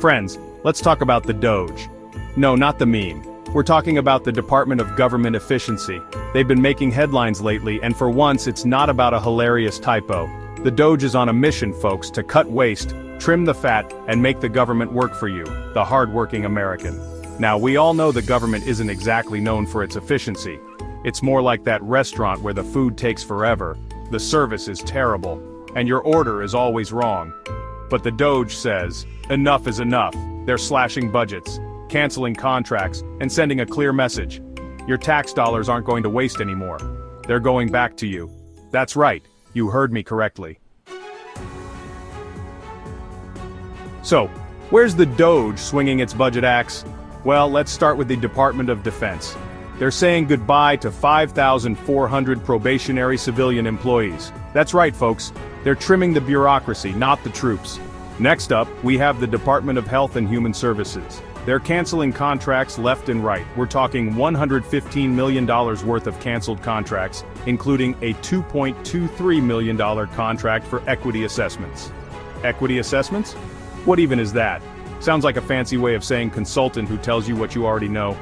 Friends, let's talk about the DOGE. No, not the meme. We're talking about the Department of Government Efficiency. They've been making headlines lately, and for once it's not about a hilarious typo. The DOGE is on a mission, folks, to cut waste, trim the fat, and make the government work for you, the hard-working American. Now, we all know the government isn't exactly known for its efficiency. It's more like that restaurant where the food takes forever, the service is terrible, and your order is always wrong. But the DOGE says, enough is enough. They're slashing budgets, canceling contracts, and sending a clear message. Your tax dollars aren't going to waste anymore. They're going back to you. That's right, you heard me correctly. So, where's the DOGE swinging its budget axe? Well, let's start with the Department of Defense. They're saying goodbye to 5,400 probationary civilian employees. That's right, folks. They're trimming the bureaucracy, not the troops. Next up, we have the Department of Health and Human Services. They're canceling contracts left and right. We're talking $115 million worth of canceled contracts, including a $2.23 million contract for equity assessments. Equity assessments? What even is that? Sounds like a fancy way of saying consultant who tells you what you already know.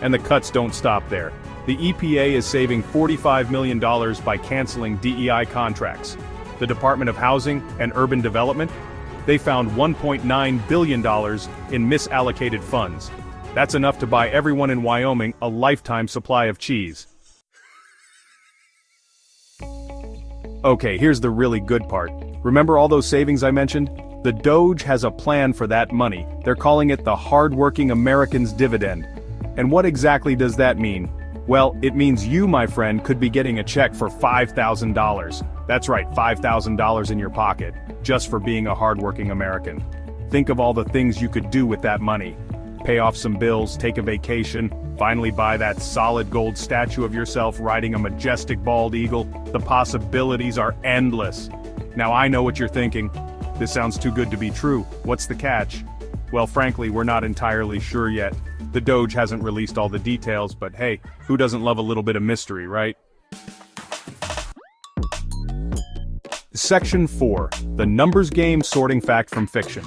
And the cuts don't stop there. The EPA is saving $45 million by canceling DEI contracts. The Department of Housing and Urban Development? They found $1.9 billion in misallocated funds. That's enough to buy everyone in Wyoming a lifetime supply of cheese. Okay, here's the really good part. Remember all those savings I mentioned? The DOGE has a plan for that money. They're calling it the Hard-Working Americans Dividend. And what exactly does that mean? Well, it means you, my friend, could be getting a check for $5,000. That's right, $5,000 in your pocket, just for being a hardworking American. Think of all the things you could do with that money. Pay off some bills, take a vacation, finally buy that solid gold statue of yourself riding a majestic bald eagle. The possibilities are endless. Now I know what you're thinking. This sounds too good to be true. What's the catch? Well, frankly, we're not entirely sure yet. The DOGE hasn't released all the details, but hey, who doesn't love a little bit of mystery, right? Section 4. The Numbers Game Sorting Fact from Fiction.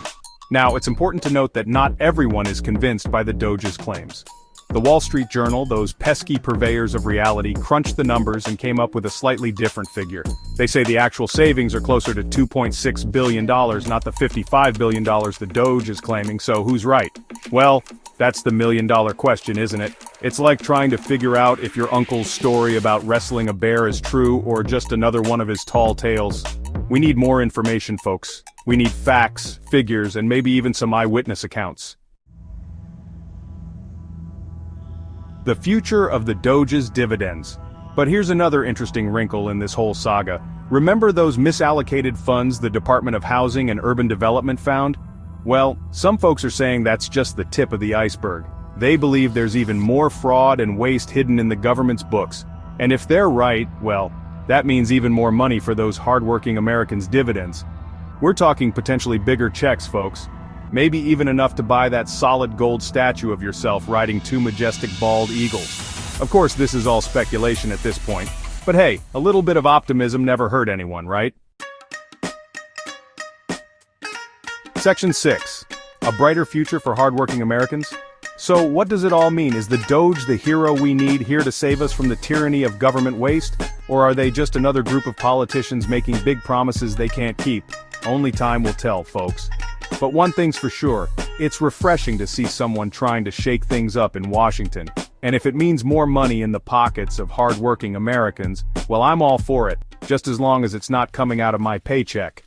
Now, it's important to note that not everyone is convinced by the DOGE's claims. The Wall Street Journal, those pesky purveyors of reality, crunched the numbers and came up with a slightly different figure. They say the actual savings are closer to $2.6 billion, not the $55 billion the DOGE is claiming, so who's right? Well, that's the million-dollar question, isn't it? It's like trying to figure out if your uncle's story about wrestling a bear is true or just another one of his tall tales. We need more information, folks. We need facts, figures, and maybe even some eyewitness accounts. The future of the DOGE's dividends. But here's another interesting wrinkle in this whole saga. Remember those misallocated funds the Department of Housing and Urban Development found? Well, some folks are saying that's just the tip of the iceberg. They believe there's even more fraud and waste hidden in the government's books. And if they're right, well, that means even more money for those hardworking Americans' dividends. We're talking potentially bigger checks, folks. Maybe even enough to buy that solid gold statue of yourself riding two majestic bald eagles. Of course, this is all speculation at this point. But hey, a little bit of optimism never hurt anyone, right? Section 6. A brighter future for hardworking Americans? So what does it all mean? Is the DOGE the hero we need here to save us from the tyranny of government waste? Or are they just another group of politicians making big promises they can't keep? Only time will tell, folks. But one thing's for sure, it's refreshing to see someone trying to shake things up in Washington. And if it means more money in the pockets of hardworking Americans, well, I'm all for it, just as long as it's not coming out of my paycheck.